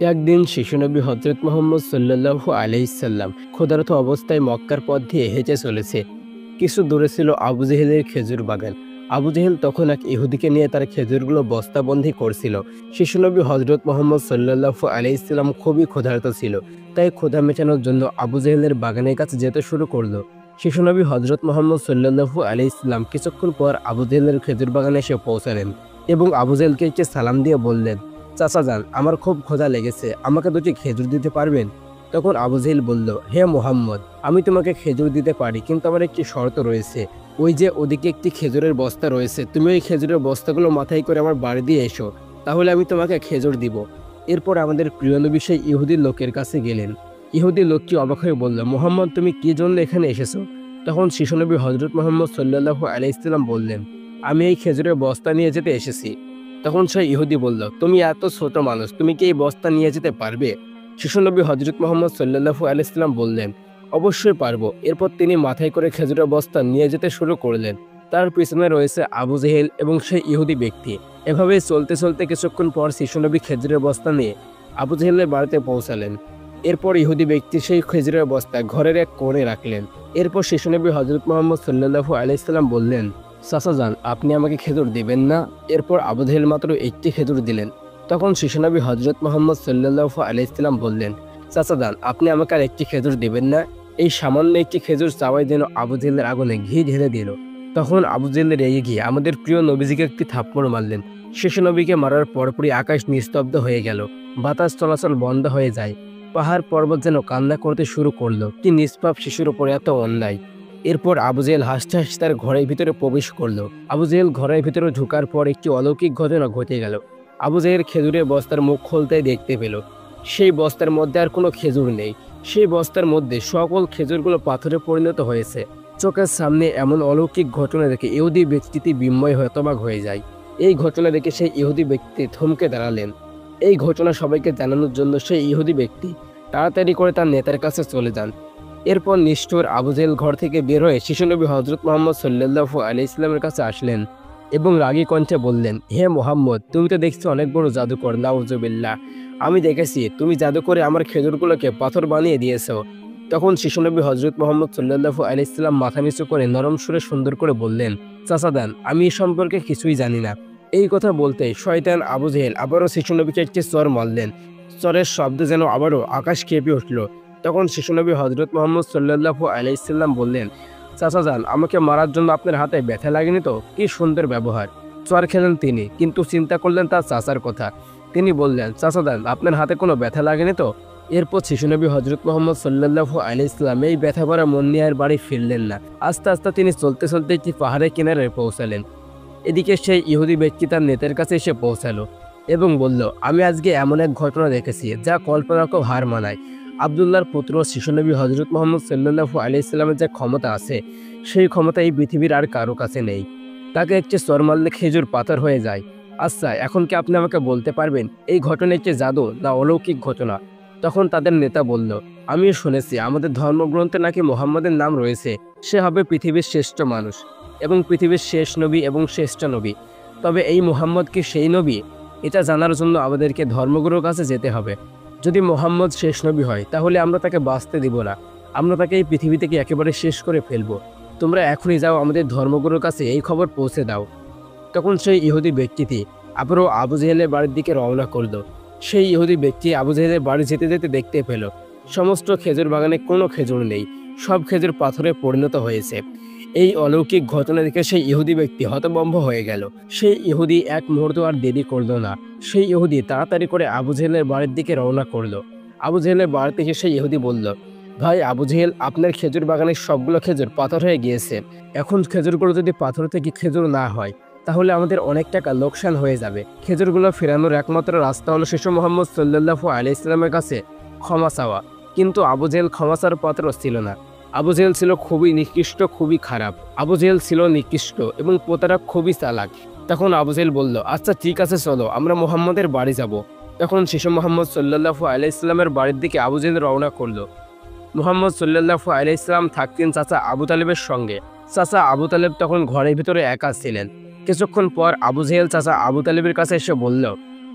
একদিন শিশুনবী হজরত মোহাম্মদ সাল্লাল্লাহু আলাইহি সাল্লাম ক্ষুধার্ত অবস্থায় মক্কার পথ দিয়ে হেঁটে চলেছে। কিছু দূরে ছিল আবু জেহেলের খেজুর বাগান। আবু জেহেল তখন এক ইহুদিকে নিয়ে তার খেজুরগুলো বস্তাবন্দি করছিল। শিশুনবী হজরত মোহাম্মদ সাল্লাল্লাহু আলাইহি সাল্লাম খুবই ক্ষুধার্ত ছিল, তাই ক্ষুধা মেটানোর জন্য আবু জেহেলের বাগানের কাছে যেতে শুরু করলো। শিশুনবী হজরত মোহাম্মদ সাল্লাল্লাহু আলাইহি সাল্লাম কিছুক্ষণ পর আবু জেহেলের খেজুর বাগানে এসে পৌঁছালেন এবং আবু জেহেলকে একটি সালাম দিয়ে বললেন, চাচা যান, আমার খুব ক্ষুধা লেগেছে, আমাকে দুটি খেজুর দিতে পারবেন? তখন আবু জেহেল বলল, হে মুহাম্মদ, আমি তোমাকে খেজুর দিতে পারি, কিন্তু আমার একটি শর্ত রয়েছে। ওই যে ওদিকে একটি খেজুরের বস্তা রয়েছে, তুমি ওই খেজুরের বস্তাগুলো মাথায় করে আমার বাড়ি দিয়ে এসো, তাহলে আমি তোমাকে খেজুর দিব। এরপর আমাদের প্রিয় নবী সেই ইহুদি লোকের কাছে গেলেন। ইহুদি লোকটি অবাক হয়ে বলল, মুহাম্মদ, তুমি কি জন্য এখানে এসেছো? তখন শিশুনবী হজরত মোহাম্মদ সাল্লাল্লাহু আলাইহি সাল্লাম বললেন, আমি এই খেজুরের বস্তা নিয়ে যেতে এসেছি। তখন সেই ইহুদি বলল, তুমি এত ছোট মানুষ, তুমি কি এই বস্তা নিয়ে যেতে পারবে? শিশুনবী হজরত মোহাম্মদ সাল্লাল্লাহু আলাইহি সাল্লাম বললেন, অবশ্যই পারবো। এরপর তিনি মাথায় করে খেজুরের বস্তা নিয়ে যেতে শুরু করলেন। তার পিছনে রয়েছে আবু জেহেল এবং সেই ইহুদি ব্যক্তি। এভাবে চলতে চলতে কিছুক্ষণ পর শিশুনবী খেজুরের বস্তা নিয়ে আবু জেহেলের বাড়িতে পৌঁছালেন। এরপর ইহুদি ব্যক্তি সেই খেজুরের বস্তা ঘরের এক কোণে রাখলেন। এরপর শিশুনবী হজরত মোহাম্মদ সাল্লাল্লাহু আলাইহি সাল্লাম বললেন, চাচা যান, আপনি আমাকে খেজুর দিবেন না? এরপর আবু জেহেল মাত্র একটি খেজুর দিলেন। তখন শিশুনবী হজরত মোহাম্মদ সাল্লাল্লাহু আলাইহি সাল্লাম বললেন, চাচা যান, আপনি আমাকে আর একটি খেজুর দিবেন না? এই সামান্য একটি খেজুর চাওয়াই যেন আবু জেহেলের আগুনে ঘি ঢেলে দিল। তখন আবু জেহেল রেগে গিয়ে আমাদের প্রিয় নবীজিকে একটি থাপ্পড় মারলেন। শিশুনবীকে মারার পরপরই আকাশ নিস্তব্ধ হয়ে গেল, বাতাস চলাচল বন্ধ হয়ে যায়। পাহাড় পর্বত যেন কান্না করতে শুরু করলো, কি নিষ্পাপ শিশুর উপর এত অন্যায়। এরপর আবু জেহেল হাসতে হাসতে তার ঘরের ভিতরে প্রবেশ করলো। আবু জেহেল ঘরের ভিতরে ঢোকার পর একটি অলৌকিক ঘটনা ঘটে গেল। আবু জেহেল খেজুরের বস্তার মুখ খুলতেই দেখতে পেল সেই বস্তার মধ্যে আর কোনো খেজুর নেই। সেই বস্তার মধ্যে সকল খেজুরগুলো পাথরে পরিণত হয়েছে। চোখের সামনে এমন অলৌকিক ঘটনা দেখে ইহুদি ব্যক্তিটি বিস্ময় হয়ে হতবাক হয়ে যায়। এই ঘটনা দেখে সেই ইহুদি ব্যক্তি থমকে দাঁড়ালেন। এই ঘটনা সবাইকে জানানোর জন্য সেই ইহুদি ব্যক্তি তাড়াতাড়ি করে তার নেতার কাছে চলে যান। এরপর নিষ্ঠুর আবু জেহেল ঘর থেকে বের হয়ে শিশুনবী হজরত মোহাম্মদ সাল্লাল্লাহু আলাইহি সাল্লামের কাছে আসলেন এবং রাগী কণ্ঠে বললেন, হে মুহাম্মদ, তুমি তো দেখছি অনেক বড় জাদুকর, নাউজুবিল্লাহ। আমি দেখেছি তুমি জাদু করে আমার খেজুরগুলোকে পাথর বানিয়ে দিয়েছো। তখন শিশুনবী হজরত মোহাম্মদ সাল্লাল্লাহু আলাইহি সাল্লাম মাথা নিচু করে নরম সুরে সুন্দর করে বললেন, চাচা দেন, আমি এ সম্পর্কে কিছুই জানি না। এই কথা বলতে শয়তান আবু জেহেল আবারও শিশুনবীকে একটি চর মারলেন। চরের শব্দ যেন আবারও আকাশ কেঁপে উঠল। তখন শিশুনবী হজরত মোহাম্মদ সাল্লাল্লাহু আলাইহি সাল্লাম বললেন, চাচা যান, আমাকে মারার জন্য আপনার হাতে ব্যথা লাগেনি তো? কি সুন্দর ব্যবহার। চর খেলেন তিনি, কিন্তু চিন্তা করলেন তার চাচার কথা। তিনি বললেন, চাচা যান, আপনার হাতে কোনো ব্যথা লাগেনি তো? এরপর শিশুনবী হজরত মোহাম্মদ সাল্লাল্লাহু আলাইহি সাল্লাম এই ব্যথা ভরা মন নিয়ে আর বাড়ি ফিরলেন না। আস্তে আস্তে তিনি চলতে চলতে একটি পাহাড়ের কিনারে পৌঁছালেন। এদিকে সেই ইহুদি ব্যক্তি তার নেতার কাছে এসে পৌঁছালো এবং বলল, আমি আজকে এমন এক ঘটনা দেখেছি যা কল্পনাকেও হার মানায়। আব্দুল্লাহর পুত্র শিশুনবী হজরত মোহাম্মদ সাল্লাল্লাহু আলাইহি সাল্লামের যে ক্ষমতা আছে, সেই ক্ষমতা এই পৃথিবীর আর কারো কাছে নেই। তাকে একটি চর মারলে খেজুর পাথর হয়ে যায়। আচ্ছা, এখন কি আপনি আমাকে বলতে পারবেন এই ঘটনা একটি জাদু না অলৌকিক ঘটনা? তখন তাদের নেতা বলল, আমিও শুনেছি আমাদের ধর্মগ্রন্থে নাকি মুহাম্মদের নাম রয়েছে। সে হবে পৃথিবীর শ্রেষ্ঠ মানুষ এবং পৃথিবীর শেষ নবী এবং শ্রেষ্ঠ নবী। তবে এই মুহাম্মদ কি সেই নবী? এটা জানার জন্য আমাদেরকে ধর্মগুরুর কাছে যেতে হবে। যদি মুহাম্মদ শেষ নবী হয়, তাহলে আমরা তাকে বাঁচতে দিব না, আমরা তাকে এই পৃথিবী থেকে একেবারে শেষ করে ফেলবো। তোমরা এখনই যাও, আমাদের ধর্মগুরুর কাছে এই খবর পৌঁছে দাও। তখন সেই ইহুদি ব্যক্তিটি আবারও আবু জেহেলের বাড়ির দিকে রওনা করলো। সেই ইহুদি ব্যক্তি আবু জেহেলের বাড়ি যেতে যেতে দেখতে পেল সমস্ত খেজুর বাগানে কোনো খেজুর নেই, সব খেজুর পাথরে পরিণত হয়েছে। এই অলৌকিক ঘটনা দেখে সেই ইহুদি ব্যক্তি হতভম্ব হয়ে গেল। সেই ইহুদি এক মুহূর্ত আর দেরি করলো না। সেই ইহুদি তাড়াতাড়ি করে আবু জেহেলের বাড়ির দিকে রওনা করলো। আবু জেহেলের বাড়িতে এসে সেই ইহুদি বলল, ভাই আবু জেহেল, আপনার খেজুর বাগানের সবগুলো খেজুর পাথর হয়ে গিয়েছে। এখন খেজুরগুলো যদি পাথর থেকে খেজুর না হয়, তাহলে আমাদের অনেক টাকা লোকসান হয়ে যাবে। খেজুরগুলো ফেরানোর একমাত্র রাস্তা হলো শিশু মোহাম্মদ সাল্লাল্লাহু আলাইহি সাল্লামের কাছে ক্ষমা চাওয়া। কিন্তু আবু জেহেল ক্ষমা চাওয়ার পাত্র ছিল না। আবু জেহেল ছিল খুবই নিকৃষ্ট, খুবই খারাপ। আবু জেহেল ছিল নিকৃষ্ট এবং প্রতারক, খুবই চালাক। তখন আবু জেহেল বলল, আচ্ছা ঠিক আছে, চলো আমরা মুহাম্মদের বাড়ি যাব। তখন শিশু মোহাম্মদ সাল্লাল্লাহু আলাইহি সাল্লামের বাড়ির দিকে আবু জেহেল রওনা করলো। মুহাম্মদ সাল্লাল্লাহু আলাইহি সাল্লাম থাকতেন চাচা আবু তালেবের সঙ্গে। চাচা আবু তালেব তখন ঘরের ভিতরে একা ছিলেন। কিছুক্ষণ পর আবু জেহেল চাচা আবু তালেবের কাছে এসে বলল,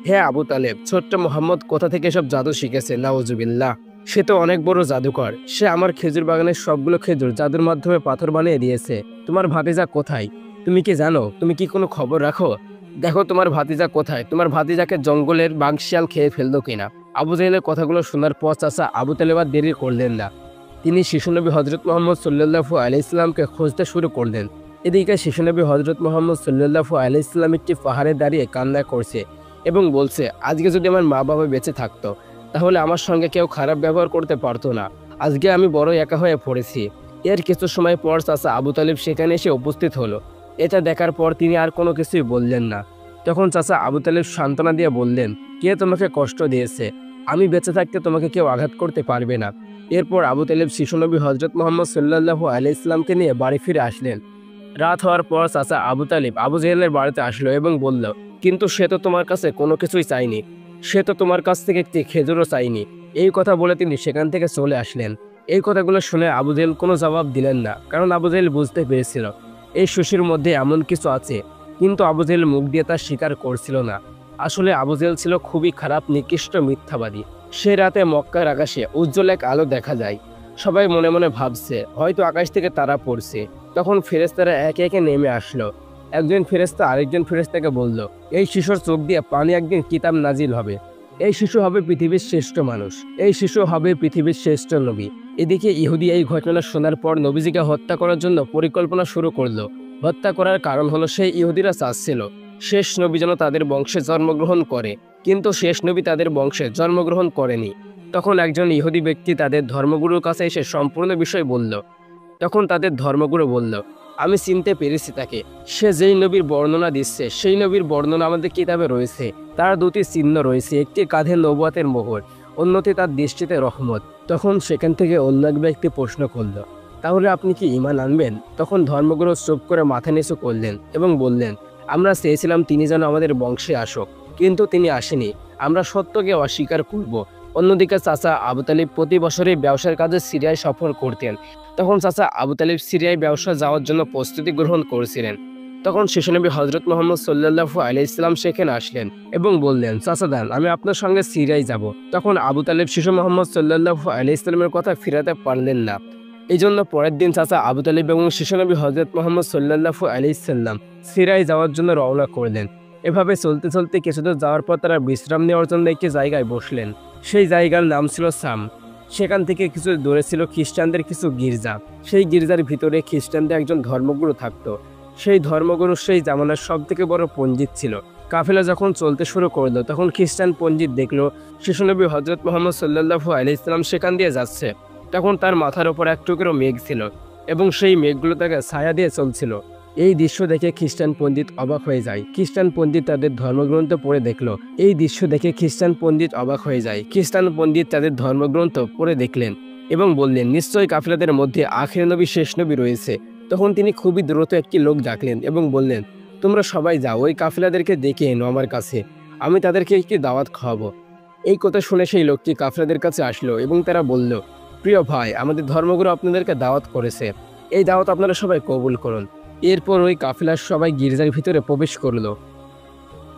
হে আবু তালেব, ছোট্ট মোহাম্মদ কোথা থেকে এসব জাদু শিখেছে? নাউজুবিল্লাহ, সে তো অনেক বড় জাদুকর। সে আমার খেজুর বাগানের সবগুলো খেজুর জাদুর মাধ্যমে পাথর বানিয়ে দিয়েছে। তোমার ভাতিজা কোথায়? তুমি কি জানো? তুমি কি কোনো খবর রাখো? দেখো তোমার ভাতিজা কোথায়? তোমার ভাতিজাকে জঙ্গলের বাঘশিয়াল খেয়ে ফেললো কিনা? আবু জাহেলের কথাগুলো শোনার পর চাচা আবু তালেব আর দেরি করলেন না। তিনি শিশুনবী হজরত মোহাম্মদ সাল্লাল্লাহু আলাইহি ইসলামকে খুঁজতে শুরু করলেন। এদিকে শিশুনবী হজরত মোহাম্মদ সাল্লাল্লাহু আলাইহি ইসলাম একটি পাহাড়ে দাঁড়িয়ে কান্না করছে এবং বলছে, আজকে যদি আমার মা বাবা বেঁচে থাকতো তাহলে আমার সঙ্গে কেউ খারাপ ব্যবহার করতে পারতো না। আজকে আমি বড় একা হয়ে পড়েছি। এর কিছু সময় পর চাচা আবু তালেব সেখানে এসে উপস্থিত হলো। এটা দেখার পর তিনি আর কোনো কিছুই বললেন না। তখন চাচা আবু তালেব সান্ত্বনা দিয়ে বললেন, কে তোমাকে কষ্ট দিয়েছে? আমি বেঁচে থাকতে তোমাকে কেউ আঘাত করতে পারবে না। এরপর আবু তালেব শিশুনবী হজরত মোহাম্মদ সাল্লাল্লাহু আলাইহি ইসলামকে নিয়ে বাড়ি ফিরে আসলেন। রাত হওয়ার পর চাচা আবু তালেব আবু জেহেলের বাড়িতে আসলো এবং বলল, কিন্তু সে তো তোমার কাছে কোনো কিছুই চায়নি। সে তো তোমার কাছ থেকে একটি খেজুরও চায়নি। এই কথা বলে তিনি সেখান থেকে চলে আসলেন। এই কথাগুলো শুনে আবু জেহেল কোনো জবাব দিলেন না, কারণ আবু জেহেল বুঝতে পেরেছিল এই শিশুর মধ্যে এমন কিছু আছে, কিন্তু আবু জেহেল মুখ দিয়ে তা স্বীকার করছিল না। আসলে আবু জেহেল ছিল খুবই খারাপ, নিকৃষ্ট মিথ্যাবাদী। সে রাতে মক্কার আকাশে উজ্জ্বল এক আলো দেখা যায়। সবাই মনে মনে ভাবছে হয়তো আকাশ থেকে তারা পড়ছে। তখন ফেরেশতারা একে একে নেমে আসলো। একজন ফেরেশতা আরেকজন ফেরেশতাকে বলল, এই শিশুর চোখ দিয়ে পানি একদিন কিতাব নাজিল হবে। এই শিশু হবে পৃথিবীর শ্রেষ্ঠ মানুষ। এই শিশু হবে পৃথিবীর শ্রেষ্ঠ নবী। এদিকে ইহুদি এই ঘটনা শোনার পর নবীজিকে হত্যা করার জন্য পরিকল্পনা শুরু করলো। হত্যা করার কারণ হলো সেই ইহুদিরা চাচ্ছিল শেষ নবী যেন তাদের বংশে জন্মগ্রহণ করে, কিন্তু শেষ নবী তাদের বংশে জন্মগ্রহণ করেনি। তখন একজন ইহুদি ব্যক্তি তাদের ধর্মগুরুর কাছে এসে সম্পূর্ণ বিষয় বলল। তখন তাদের ধর্মগুরু বলল, আমি চিনতে পেরেছি তাকে। সে যেই নবীর বর্ণনা দিচ্ছে সেই নবীর বর্ণনা আমাদের কিতাবে রয়েছে। তার দুটি চিহ্ন রয়েছে, একটি কাঁধে নবুয়াতের মোহর, অন্যটি তার দৃষ্টিতে রহমত। তখন সেখান থেকে অন্য এক ব্যক্তি প্রশ্ন করল, তাহলে আপনি কি ঈমান আনবেন? তখন ধর্মগুরু চুপ করে মাথা নিচু করলেন এবং বললেন, আমরা চেয়েছিলাম তিনি যেন আমাদের বংশে আসুক, কিন্তু তিনি আসেনি। আমরা সত্যকে অস্বীকার করব। অন্যদিকে চাচা আবু তালেব প্রতি বছরই ব্যবসার কাজে সিরিয়ায় সফর করতেন। তখন চাচা আবু তালেব সিরিয়ায় ব্যবসা যাওয়ার জন্য প্রস্তুতি গ্রহণ করেছিলেন। তখন শিশুনবী হজরত মোহাম্মদ সাল্লাল্লাহু আলাইহি ইসলাম সেখানে আসলেন এবং বললেন, চাচা দান, আমি আপনার সঙ্গে সিরিয়ায় যাব। তখন আবু তালেব শিশু মোহাম্মদ সাল্লাল্লাহু আলাইহি ইসলামের কথা ফিরাতে পারলেন না। এই জন্য পরের দিন চাচা আবু তালেব এবং শিশুনবী হজরত মোহাম্মদ সাল্লাল্লাহু আলাইহি ইসলাম সিরিয়ায় যাওয়ার জন্য রওনা করলেন। এভাবে চলতে চলতে কিছুদূর যাওয়ার পর তারা বিশ্রাম নেওয়ার জন্য একটি জায়গায় বসলেন। সেই জায়গার নাম ছিল সাম। সেখান থেকে কিছু দূরে ছিল খ্রিস্টানদের কিছু গির্জা। সেই গির্জার ভিতরে খ্রিস্টানদের একজন ধর্মগুরু থাকতো। সেই ধর্মগুরু সেই জামানার সব থেকে বড় পণ্ডিত ছিল। কাফেলা যখন চলতে শুরু করলো তখন খ্রিস্টান পণ্ডিত দেখলো শিশুনবী হজরত মোহাম্মদ সাল্লাল্লাহু আলাইহি ইসলাম সেখান দিয়ে যাচ্ছে। তখন তার মাথার ওপর এক টুকরো মেঘ ছিল এবং সেই মেঘগুলো তাকে ছায়া দিয়ে চলছিল। এই দৃশ্য দেখে খ্রিস্টান পণ্ডিত অবাক হয়ে যায়। খ্রিস্টান পণ্ডিত তাদের ধর্মগ্রন্থ পড়ে দেখলো। এই দৃশ্য দেখে খ্রিস্টান পণ্ডিত অবাক হয়ে যায়। খ্রিস্টান পণ্ডিত তাদের ধর্মগ্রন্থ পড়ে দেখলেন এবং বললেন, নিশ্চয়ই কাফেলাদের মধ্যে আখির নবী শেষ নবী রয়েছে। তখন তিনি খুবই দ্রুত একটি লোক ডাকলেন এবং বললেন, তোমরা সবাই যাও, ওই কাফেলাদেরকে ডেকে এনো আমার কাছে, আমি তাদেরকে একটি দাওয়াত খাওয়াবো। এই কথা শুনে সেই লোকটি কাফেলাদের কাছে আসলো এবং তারা বলল, প্রিয় ভাই, আমাদের ধর্মগুরু আপনাদেরকে দাওয়াত করেছে, এই দাওয়াত আপনারা সবাই কবুল করুন। এরপর ওই কাফেলার সবাই গির্জার ভিতরে প্রবেশ করলো।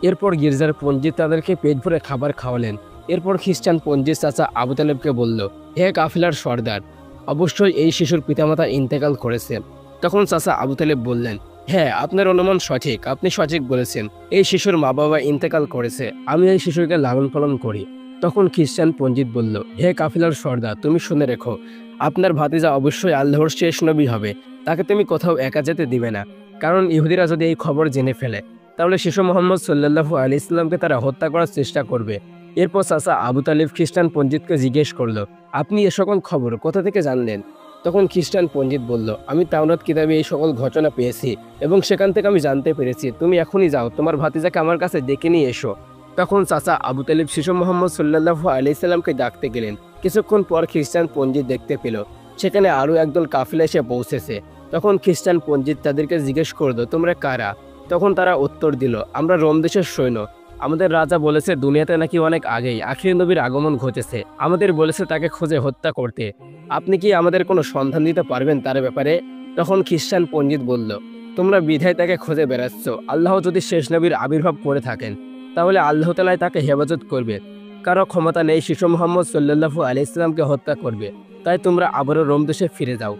এরপর গির্জার পণ্ডিত তাদেরকে পেট ভরে খাবার খাওয়ালেন। এরপর খ্রিস্টান পণ্ডিত চাচা আবু তালেবকে বলল, হে কাফেলার সর্দার, অবশ্যই এই শিশুর পিতামাতা ইন্তেকাল করেছে। তখন চাচা আবু তালেব বললেন, হ্যাঁ, আপনার অনুমান সঠিক, আপনি সঠিক বলেছেন। এই শিশুর মা বাবা ইন্তেকাল করেছে, আমি এই শিশুকে লালন পালন করি। তখন খ্রিস্টান পণ্ডিত বলল, হে কাফেলার সর্দার, তুমি শুনে রেখো, আপনার ভাতিজা অবশ্যই আল্লাহর শেষ নবী হবে। তাকে তুমি কোথাও একা যেতে দিবে না, কারণ ইহুদিরা যদি এই খবর জেনে ফেলে তাহলে শিশু মোহাম্মদ সাল্লাল্লাহু আলাইহি ইসলামকে তারা হত্যা করার চেষ্টা করবে। এরপর চাচা আবু তালেব খ্রিস্টান পণ্ডিতকে জিজ্ঞেস করলো, আপনি এ সকল খবর কোথা থেকে জানলেন? তখন খ্রিস্টান পণ্ডিত বলল, আমি তাওরাত কিতাবে এই সকল ঘটনা পেয়েছি এবং সেখান থেকে আমি জানতে পেরেছি। তুমি এখনই যাও, তোমার ভাতিজাকে আমার কাছে ডেকে নিয়ে এসো। তখন চাচা আবু তালেব শিশু মোহাম্মদ সাল্লাল্লাহু আলাইহি সাল্লামকে ডাকতে গেলেন। কিছুক্ষণ পর খ্রিস্টান পণ্ডিত দেখতে পেল সেখানে আরও একদল কাফেলা এসে পৌঁছেছে। তখন খ্রিস্টান পণ্ডিত তাদেরকে জিজ্ঞেস করলো, তোমরা কারা? তখন তারা উত্তর দিল, আমরা রোম দেশের সৈন্য। আমাদের রাজা বলেছে দুনিয়াতে নাকি অনেক আগেই আখির নবীর আগমন ঘটেছে। আমাদের বলেছে তাকে খুঁজে হত্যা করতে। আপনি কি আমাদের কোনো সন্ধান দিতে পারবেন তার ব্যাপারে? তখন খ্রিস্টান পণ্ডিত বলল, তোমরা বিধায় তাকে খুঁজে বেড়াচ্ছ। আল্লাহ যদি শেষ নবীর আবির্ভাব করে থাকেন তাহলে আল্লাহ তাআলা তাকে হেফাজত করবে। কারো ক্ষমতা নেই শিশু মুহাম্মদ সাল্লাল্লাহু আলাইহি সাল্লামকে হত্যা করবে। তাই তোমরা আবারও রোম দেশে ফিরে যাও।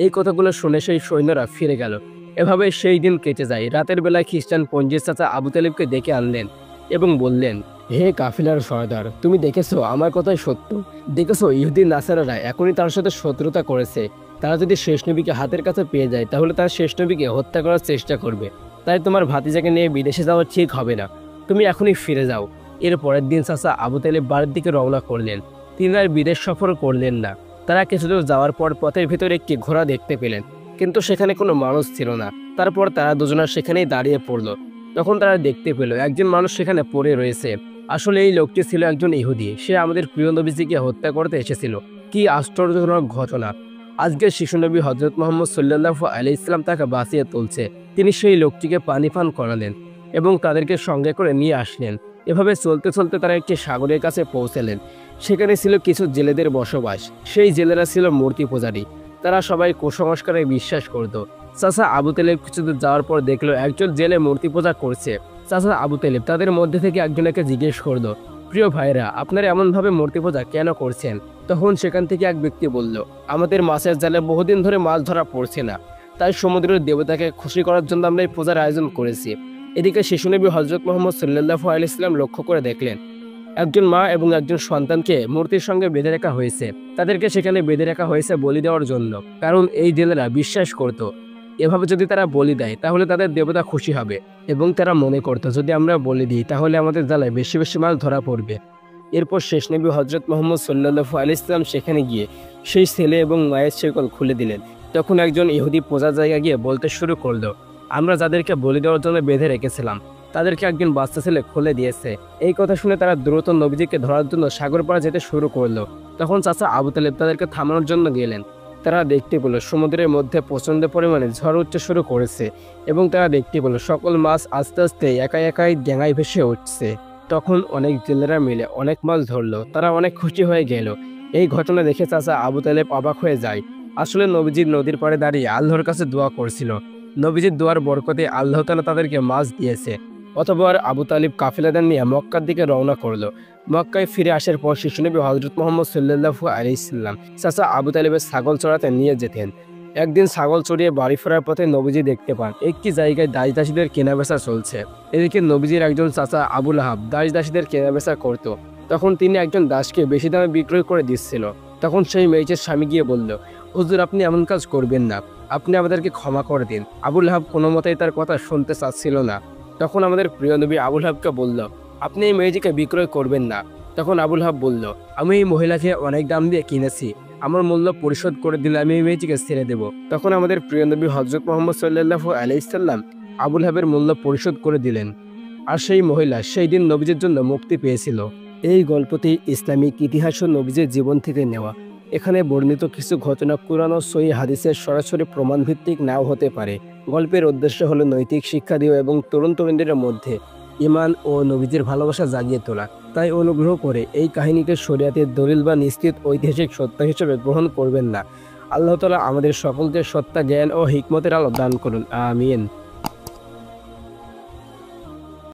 এই কথাগুলো শুনে সেই সৈন্যরা ফিরে গেল। এভাবে সেই দিন কেটে যায়। রাতের বেলায় খ্রিস্টান পঞ্জির চাচা আবু তালিবকে ডেকে আনলেন এবং বললেন, হে কাফিলার সর্দার, তুমি দেখেছো আমার কথাই সত্য। দেখেছো ইহুদি নাসারারা এখনই তার সাথে শত্রুতা করেছে। তারা যদি শেষ নবীকে হাতের কাছে পেয়ে যায় তাহলে তারা শেষ নবীকে হত্যা করার চেষ্টা করবে। তাই তোমার ভাতিজাকে নিয়ে বিদেশে যাওয়া ঠিক হবে না। তুমি এখনই ফিরে যাও। এর পরের দিন চাচা আবু তালিব বাড়ির দিকে রওনা করলেন। তিনি আর বিদেশ সফর করলেন না। তারা কিছুদূর যাওয়ার পর পথের ভিতরে একটি ঘোড়া দেখতে পেলেন, কিন্তু সেখানে কোনো মানুষ ছিল না। তারপর তারা দুজনা সেখানেই দাঁড়িয়ে পড়ল। তখন তারা দেখতে পেল একজন মানুষ সেখানে পড়ে রয়েছে। আসলে এই লোকটি ছিল একজন ইহুদি। সে আমাদের প্রিয় নবীজিকে হত্যা করতে এসেছিল। কি আশ্চর্যজনক ঘটনা! আজকের শিশু নবী হযরত মুহাম্মদ সাল্লাল্লাহু আলাইহি সাল্লাম তাকে বাঁচিয়ে তুলছে। তিনি সেই লোকটিকে পানি পান করালেন এবং তাদেরকে সঙ্গে করে নিয়ে আসলেন। এভাবে চলতে চলতে তারা একটি সাগরের কাছে পৌঁছালেন। সেখানে ছিল কিছু জেলেদের বসবাস। সেই জেলেরা ছিল মূর্তি পূজারী। তারা সবাই কুসংস্কারে বিশ্বাস করত। চাচা আবু তালেব কিছুদূর যাওয়ার পর দেখলো একজন জেলে মূর্তি পূজা করছে। চাচা আবু তালেব তাদের মধ্যে থেকে একজনকে জিজ্ঞেস করলো, প্রিয় ভাইরা, আপনারা এমনভাবে মূর্তি পূজা কেন করছেন? তখন সেখান থেকে এক ব্যক্তি বলল, আমাদের মাছের জালে বহুদিন ধরে মাছ ধরা পড়ছে না, তাই সমুদ্রের দেবতাকে খুশি করার জন্য আমরা এই পূজার আয়োজন করেছি। এদিকে শিশু নবী হযরত মুহাম্মদ সাল্লাল্লাহু আলাইহি সাল্লাম লক্ষ্য করে দেখলেন একজন মা এবং একজন সন্তানকে মূর্তির সঙ্গে বেঁধে রাখা হয়েছে। তাদেরকে সেখানে বেঁধে রাখা হয়েছে বলি দেওয়ার জন্য, কারণ এই জেলেরা বিশ্বাস করত এভাবে যদি তারা বলি দেয় তাহলে তাদের দেবতা খুশি হবে, এবং তারা মনে করত যদি আমরা বলি দিই তাহলে আমাদের জালায় বেশি বেশি মাছ ধরা পড়বে। এরপর শেষ নবী হযরত মুহাম্মদ সাল্লাল্লাহু আলাইহি সাল্লাম সেখানে গিয়ে সেই ছেলে এবং মায়ের শিকল খুলে দিলেন। তখন একজন ইহুদি পূজার জায়গায় গিয়ে বলতে শুরু করলো, আমরা যাদেরকে বলি দেওয়ার জন্য বেঁধে রেখেছিলাম তাদেরকে একজন বাচ্চা ছেলে খুলে দিয়েছে। এই কথা শুনে তারা দ্রুত নবীজিকে ধরার জন্য সাগর পাড়ে যেতে শুরু করলো। তখন চাচা আবু তালেব তাদেরকে থামানোর জন্য গেলেন। তারা দেখতে পেল সমুদ্রের মধ্যে প্রচণ্ড পরিমাণে ঝড় উঠতে শুরু করেছে এবং তারা দেখতে পেল সকল মাছ আস্তে আস্তে একাই একাই ডেঙায় ভেসে উঠছে। তখন অনেক জেলেরা মিলে অনেক মাছ ধরলো। তারা অনেক খুশি হয়ে গেল। এই ঘটনা দেখে চাচা আবু তালেব অবাক হয়ে যায়। আসলে নবীজি নদীর পাড়ে দাঁড়িয়ে আল্লাহর কাছে দোয়া করছিল। নবীজির দোয়ার বরকতে আল্লাহ তাআলা তাদেরকে মাছ দিয়েছে। অতঃপর আবু তালিব কাফিলাদের নিয়ে মক্কার দিকে রওনা করলো। মক্কায় ফিরে আসার পর শিশুনবী হযরত মুহাম্মদ সাল্লাল্লাহু আলাইহি সাল্লাম চাচা আবু তালিবের ছাগল চড়াতে নিয়ে যেতেন। একদিন ছাগল চড়িয়ে বাড়ি ফেরার পথে নবীজি দেখতে পান একটি জায়গায় দাস দাসীদের কেনাবেচা চলছে। এদিকে নবীজির একজন চাচা আবু লাহাব দাস দাসীদের কেনাবেচা করত। তখন তিনি একজন দাসকে বেশি দামে বিক্রয় করে দিচ্ছিল। তখন সেই মেয়েটির স্বামী গিয়ে বলল, হুজুর, আপনি এমন কাজ করবেন না, আপনি আমাদেরকে ক্ষমা করে দিন। আবু লাহাব কোনো মতেই তার কথা শুনতে চাচ্ছিল না। তখন আমাদের প্রিয় নবী আবু লাহাবকে বলল, আপনি এই মেয়েটিকে বিক্রয় করবেন না। তখন আবু লাহাব বলল, আমি এই মহিলাকে অনেক দাম দিয়ে কিনেছি, আমার মূল্য পরিশোধ করে দিলে আমি এই মেয়েটিকে ছেড়ে দেব। তখন আমাদের প্রিয় নবী হযরত মুহাম্মদ সাল্লাল্লাহু আলাইহি সাল্লাম আবু লাহাবের মূল্য পরিশোধ করে দিলেন। আর সেই মহিলা সেই দিন নবীজির জন্য মুক্তি পেয়েছিল। এই গল্পটি ইসলামিক ইতিহাস ও নবীজির জীবন থেকে নেওয়া। এখানে বর্ণিত কিছু ঘটনা কুরআন ও সহিহ হাদিসের সরাসরি প্রমাণভিত্তিক নাও হতে পারে। গল্পের উদ্দেশ্য হলো নৈতিক শিক্ষা দেওয়া এবং তরুণ তরুণীদের মধ্যে ঈমান ও নবীজির ভালোবাসা জাগিয়ে তোলা। তাই অনুগ্রহ করে এই কাহিনীকে শরিয়াতের দলিল বা নিশ্চিত ঐতিহাসিক সত্য হিসেবে গ্রহণ করবেন না। আল্লাহ তাআলা আমাদের সকলকে সত্য জ্ঞান ও হিকমতের আলো দান করুন। আমিন।